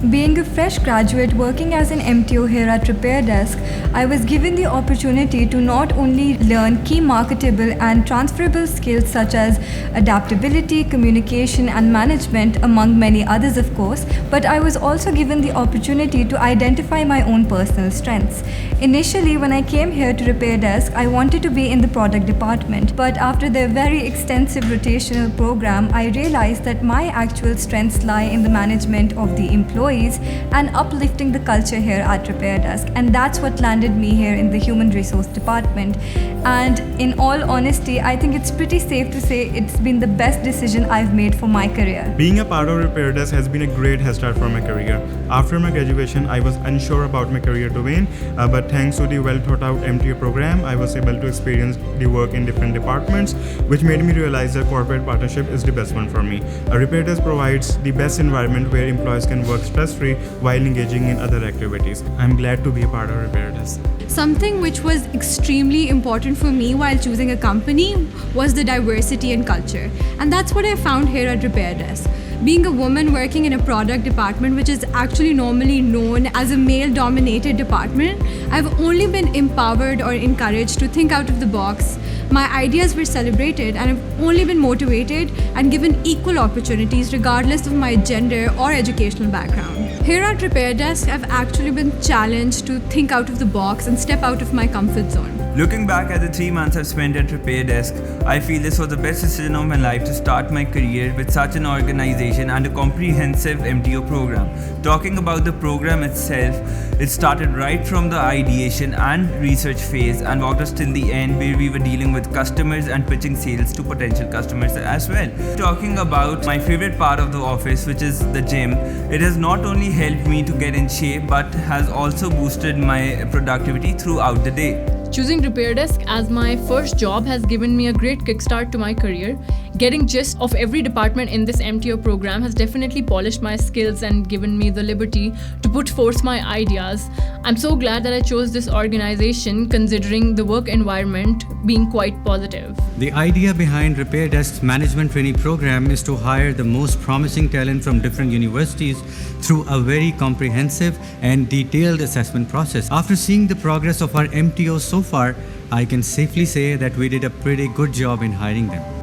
Being a fresh graduate working as an MTO here at RepairDesk, I was given the opportunity to not only learn key marketable and transferable skills such as adaptability, communication and management, among many others of course, but I was also given the opportunity to identify my own personal strengths. Initially, when I came here to RepairDesk, I wanted to be in the product department, but after their very extensive rotational program, I realized that my actual strengths lie in the management of the employees and uplifting the culture here at RepairDesk, and that's what landed me here in the human resource department. And in all honesty, I think it's pretty safe to say it's been the best decision I've made for my career. Being a part of RepairDesk has been a great head start for my career. After my graduation, I was unsure about my career domain, but thanks to the well thought out MTO program, I was able to experience the work in different departments, which made me realize that corporate partnership is the best one for me. RepairDesk provides the best environment where employees can work stress-free while engaging in other activities. I'm glad to be a part of RepairDesk. Something which was extremely important for me while choosing a company was the diversity and culture. And that's what I found here at RepairDesk. Being a woman working in a product department, which is actually normally known as a male-dominated department, I've only been empowered or encouraged to think out of the box. My ideas were celebrated and I've only been motivated and given equal opportunities regardless of my gender or educational background. Here at RepairDesk, I've actually been challenged to think out of the box and step out of my comfort zone. Looking back at the 3 months I've spent at RepairDesk, I feel this was the best decision of my life to start my career with such an organization and a comprehensive MTO program. Talking about the program itself, it started right from the ideation and research phase and walked us till the end where we were dealing with customers and pitching sales to potential customers as well. Talking about my favorite part of the office, which is the gym, it has not only helped me to get in shape but has also boosted my productivity throughout the day. Choosing RepairDesk as my first job has given me a great kickstart to my career. Getting gist of every department in this MTO program has definitely polished my skills and given me the liberty to put forth my ideas. I'm so glad that I chose this organization considering the work environment being quite positive. The idea behind RepairDesk's management trainee program is to hire the most promising talent from different universities through a very comprehensive and detailed assessment process. After seeing the progress of our MTOs so far, I can safely say that we did a pretty good job in hiring them.